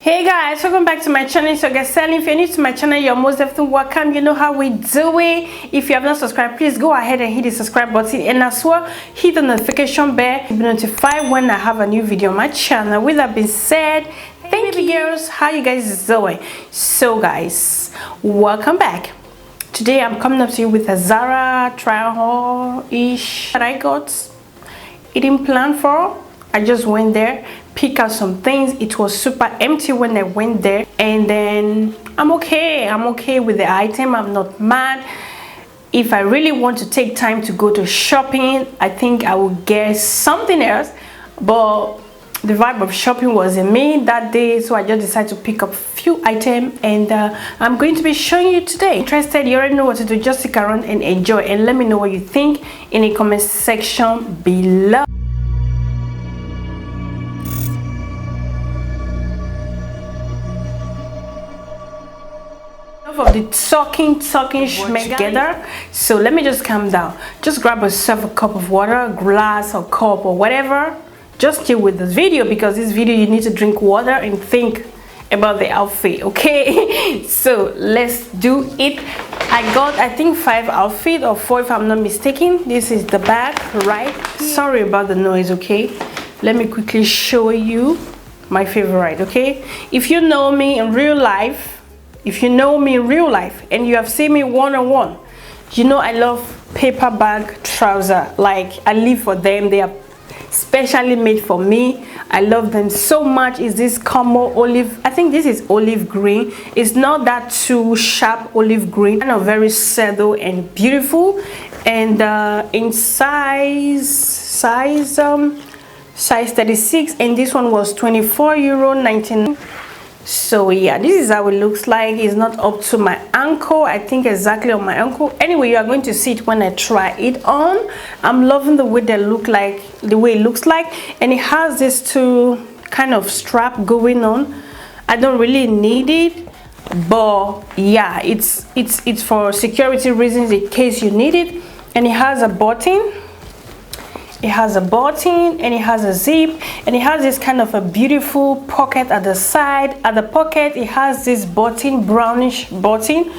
Hey guys, welcome back to my channel. So guys, Selin, if you're new to my channel, you're most definitely welcome. You know how we do it. If you have not subscribed, please go ahead and hit the subscribe button, and as well hit the notification bell to be notified when I have a new video on my channel. With that being said, thank you girls. How you guys doing? So guys, welcome back. Today I'm coming up to you with a Zara Tryon haul-ish that I got. It didn't plan for. I just went there, pick out some things. It was super empty when I went there, and then I'm okay with the item. I'm not mad. If I really want to take time to go to shopping, I think I will get something else, but the vibe of shopping was in me that day, so I just decided to pick up a few items, and I'm going to be showing you today. Interested? You already know what to do. Just stick around and enjoy, and let me know what you think in the comment section below. Of the talking together, so let me just calm down. Just grab yourself a cup of water, glass or cup or whatever. Just chill with this video, because this video you need to drink water and think about the outfit, okay? So let's do it. I got, I think, 5 outfits or 4 if I'm not mistaken. This is the bag, right? Sorry about the noise, okay? Let me quickly show you my favorite, okay? If you know me in real life, and you have seen me one-on-one, you know I love paper bag trouser. Like, I live for them. They are specially made for me. I love them so much. Is this Como olive? I think this is olive green. It's not that too sharp olive green, kind of very subtle and beautiful. And in size 36, and this one was €24.99. So yeah, this is how it looks like. It's not up to my ankle. I think exactly on my ankle. Anyway, you are going to see it when I try it on. I'm loving the way they look like, the way it looks like, and it has this two kind of strap going on. I don't really need it, but yeah, it's for security reasons in case you need it. And it has a button. It has a button, and it has a zip, and it has this kind of a beautiful pocket at the side. At the pocket, it has this button, brownish button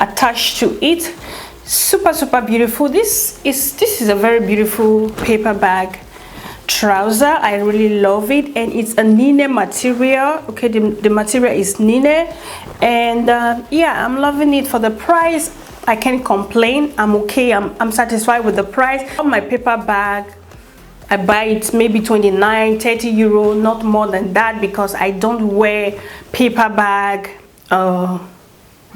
attached to it. Super beautiful. This is a very beautiful paper bag trouser. I really love it, and it's a linen material. Okay, the material is linen, and yeah, I'm loving it. For the price, I can't complain. I'm okay. I'm satisfied with the price. On my paper bag, I buy it maybe 29-30 euro, not more than that, because I don't wear paper bag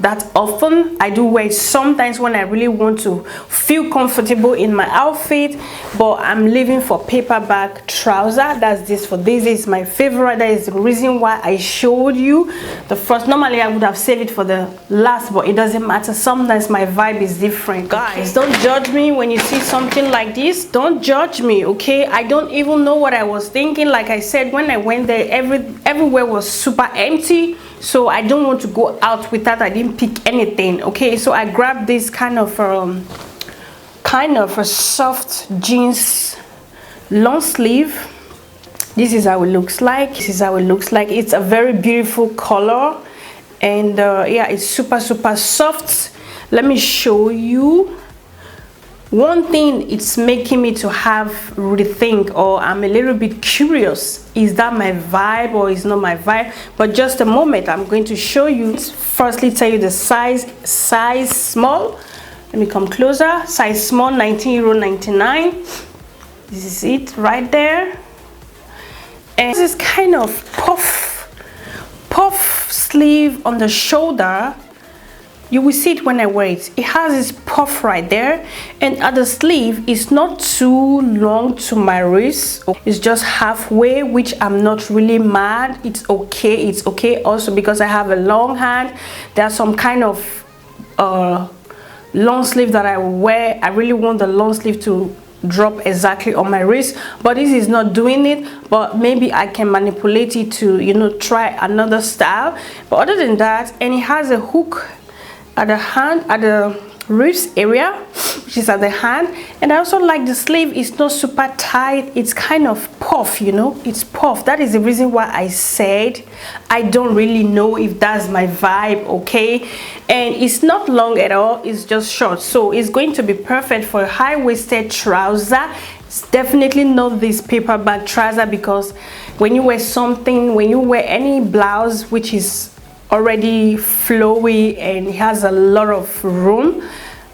that often. I do wear it sometimes when I really want to feel comfortable in my outfit, but I'm living for paper bag trouser. That's this. For this is my favorite. That is the reason why I showed you the first. Normally I would have saved it for the last, but it doesn't matter. Sometimes my vibe is different. Guys, don't judge me when you see something like this. Don't judge me, okay? I don't even know what I was thinking. Like I said, when I went there, everywhere was super empty, so I don't want to go out with that. I didn't pick anything, okay? So I grabbed this kind of a soft jeans long sleeve. This is how it looks like. It's a very beautiful color, and yeah, it's super soft. Let me show you. One thing it's making me to have rethink, or I'm a little bit curious, is that my vibe or is not my vibe? But just a moment, I'm going to show you. Firstly, tell you the size small. Let me come closer. Size small, €19.99. This is it right there. And this is kind of puff sleeve on the shoulder. You will see it when I wear it. It has this puff right there, and at the sleeve, it's not too long to my wrist. It's just halfway, which I'm not really mad. It's okay also, because I have a long hand. There's some kind of long sleeve that I wear. I really want the long sleeve to drop exactly on my wrist, but this is not doing it. But maybe I can manipulate it to, you know, try another style. But other than that, and it has a hook at the hand, at the wrist area, which is at the hand. And I also like the sleeve. It's not super tight, it's kind of puff, you know, it's puff. That is the reason why I said I don't really know if that's my vibe. Okay, and it's not long at all, it's just short, so it's going to be perfect for a high-waisted trouser. It's definitely not this paperback trouser, because when you wear something, when you wear any blouse which is already flowy and it has a lot of room,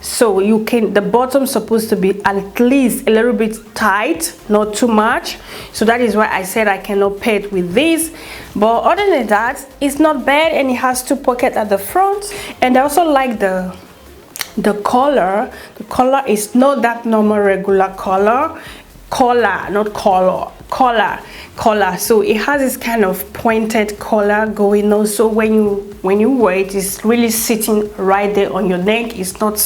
so you can, the bottom's supposed to be at least a little bit tight, not too much. So that is why I said I cannot pair it with this. But other than that, it's not bad, and it has 2 pockets at the front. And I also like the color. The color is not that normal regular color, collar. So it has this kind of pointed collar going on, so when you wear it, it's really sitting right there on your neck. It's not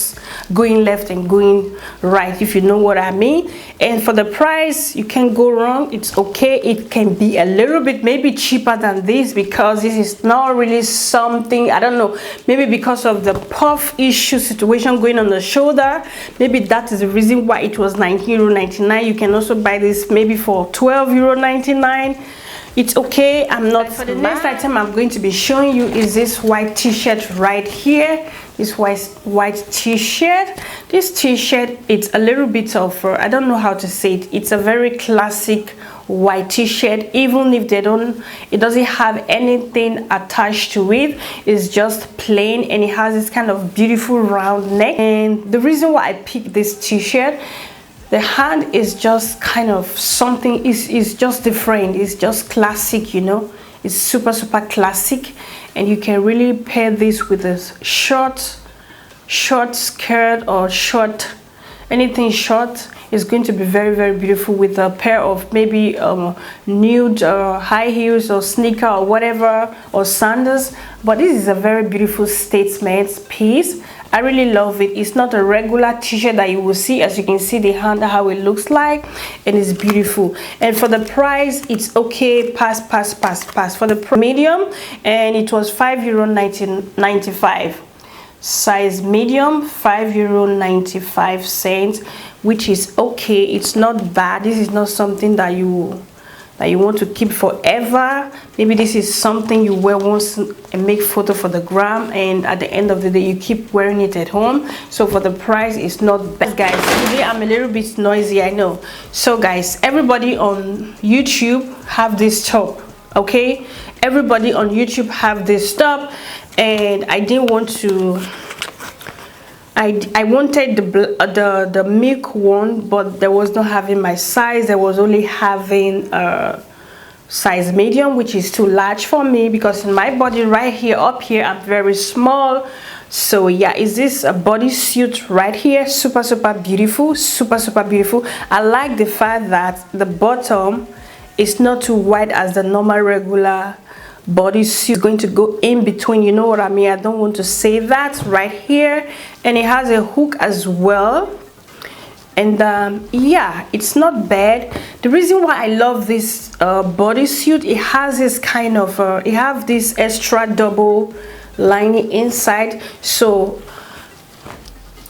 going left and going right, if you know what I mean. And for the price, you can't go wrong. It's okay. It can be a little bit maybe cheaper than this, because this is not really something, I don't know, maybe because of the puff issue situation going on the shoulder, maybe that is the reason why it was €19.99. You can also buy this maybe for €12.99. It's okay. I'm not. For the next item I'm going to be showing you is this white t-shirt right here. This white t-shirt. This t-shirt, it's a little bit of I don't know how to say it. It's a very classic white t-shirt, even if it doesn't have anything attached to it. It's just plain, and it has this kind of beautiful round neck. And the reason why I picked this t-shirt, the hand is just kind of something, is just different, it's just classic, you know. It's super classic, and you can really pair this with a short skirt or short, anything short. Is going to be very beautiful with a pair of maybe nude high heels or sneaker or whatever, or sandals. But this is a very beautiful statement piece. I really love it. It's not a regular t-shirt that you will see. As you can see the hand, how it looks like, and it's beautiful. And for the price, it's okay. Pass for the medium, and it was €5.95. Size medium, €5.95, which is okay. It's not bad. This is not something that you want to keep forever. Maybe this is something you wear once and make photo for the gram, and at the end of the day you keep wearing it at home. So for the price, it's not bad. Guys, today I'm a little bit noisy, I know. So guys, everybody on YouTube have this top, okay? Everybody on YouTube have this top, and I didn't want to, I wanted the milk one, but there was not having my size. There was only having size medium, which is too large for me, because in my body right here, up here, I'm very small. So yeah, is this a bodysuit right here? Super beautiful, super beautiful. I like the fact that the bottom is not too wide as the normal regular bodysuit. Going to go in between, you know what I mean. I don't want to say that right here. And it has a hook as well, and yeah, it's not bad. The reason why I love this bodysuit, it has this kind of it have this extra double lining inside, so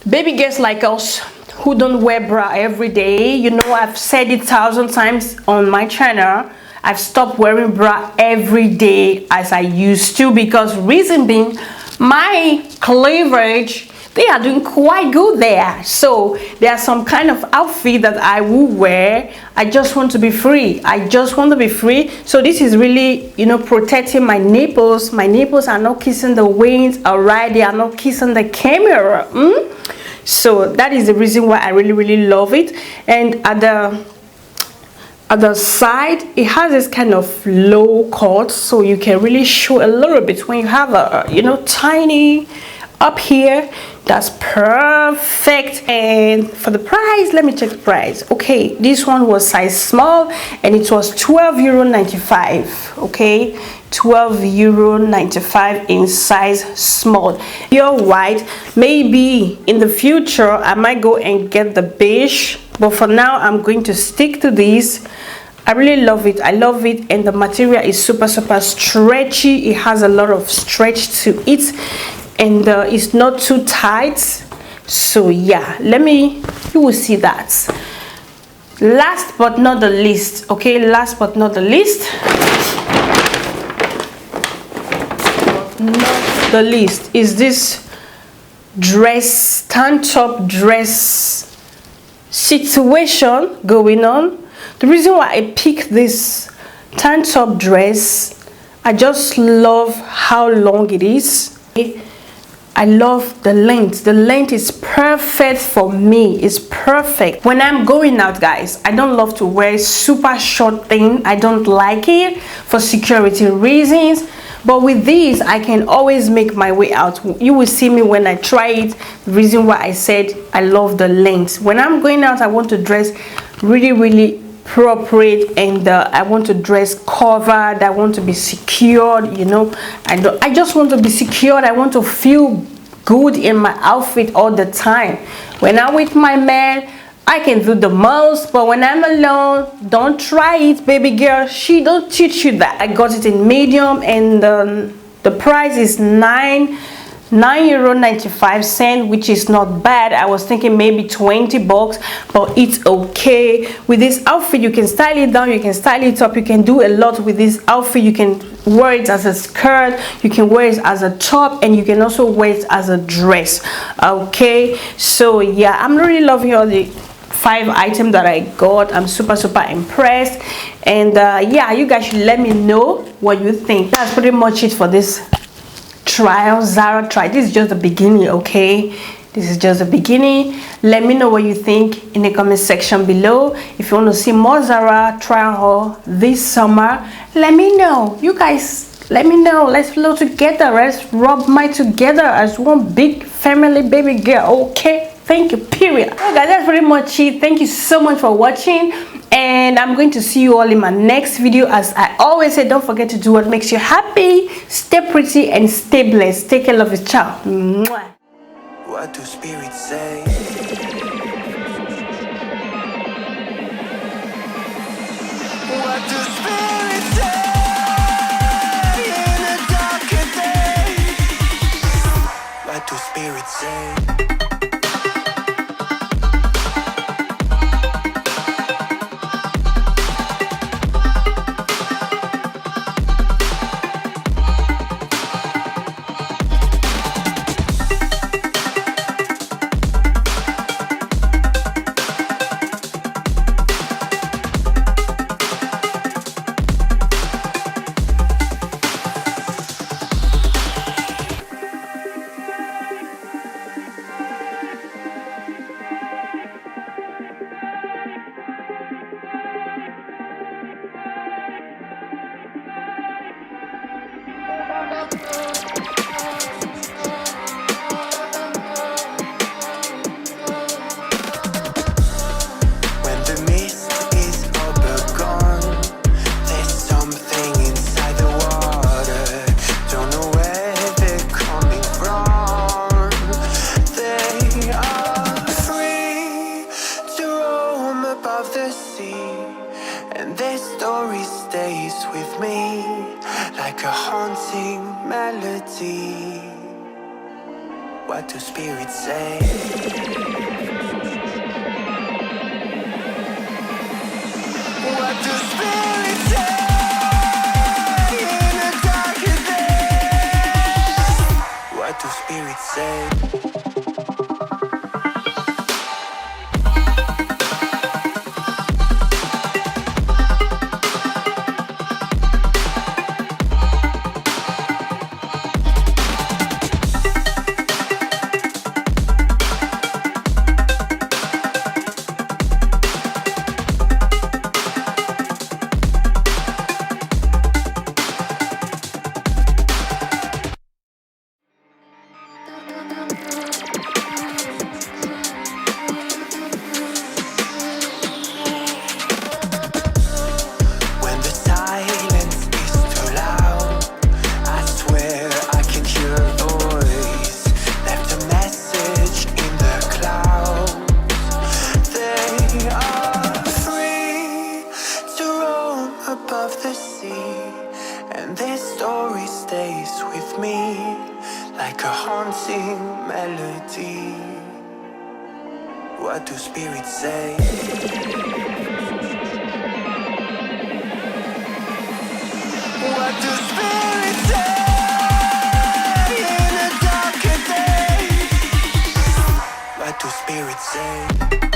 baby girls like us who don't wear bra every day, you know, I've said it 1,000 times on my channel, I've stopped wearing bra every day as I used to, because reason being, my cleavage, they are doing quite good there. So there are some kind of outfit that I will wear. I just want to be free. I just want to be free. So this is really, you know, protecting my nipples. My nipples are not kissing the wings, all right? They are not kissing the camera. So that is the reason why I really love it. And at the side, it has this kind of low cut, so you can really show a little bit when you have a, you know, tiny up here. That's perfect. And for the price, let me check the price. Okay, this one was size small, and it was €12.95. okay, €12.95 in size small, pure white. Maybe in the future I might go and get the beige, but for now I'm going to stick to this. I really love it. I love it, and the material is super stretchy. It has a lot of stretch to it, and it's not too tight, So yeah, you will see that. Last but not the least, okay, last but not the least, is this dress, tan-top dress situation going on. The reason why I picked this tan-top dress, I just love how long it is. I love the length. The length is perfect for me. It's perfect. When I'm going out, guys, I don't love to wear super short thing. I don't like it for security reasons. But with these, I can always make my way out. You will see me when I try it. The reason why I said I love the length. When I'm going out, I want to dress really appropriate, and I want to dress covered. I want to be secured, you know. I just want to be secured. I want to feel good in my outfit all the time. When I'm with my man, I can do the most, but when I'm alone, don't try it, baby girl. She don't teach you that. I got it in medium, and the price is €9.95, which is not bad. I was thinking maybe 20 bucks, but it's okay. With this outfit, you can style it down, you can style it up, you can do a lot with this outfit. You can wear it as a skirt, you can wear it as a top, and you can also wear it as a dress. Okay, so yeah, I'm really loving all the 5 items that I got. I'm super impressed, and yeah, you guys should let me know what you think. That's pretty much it for this trial, Zara Tryon. This is just the beginning, okay? This is just the beginning. Let me know what you think in the comment section below. If you want to see more Zara Tryon haul this summer, let me know. You guys, let me know. Let's flow together. Let's rub my together as one big family, baby girl. Okay, thank you, period. Okay, guys, that's pretty much it. Thank you so much for watching, and I'm going to see you all in my next video. As I always say, don't forget to do what makes you happy, stay pretty, and stay blessed. Take care of your child. Mwah. What do spirits say? What do spirits say in a darker day? What do spirits say? And this story stays with me like a haunting melody. What do spirits say? What do spirits say in a darker day? What do spirits say? And this story stays with me like a haunting melody. What do spirits say? What do spirits say in a darker day? What do spirits say?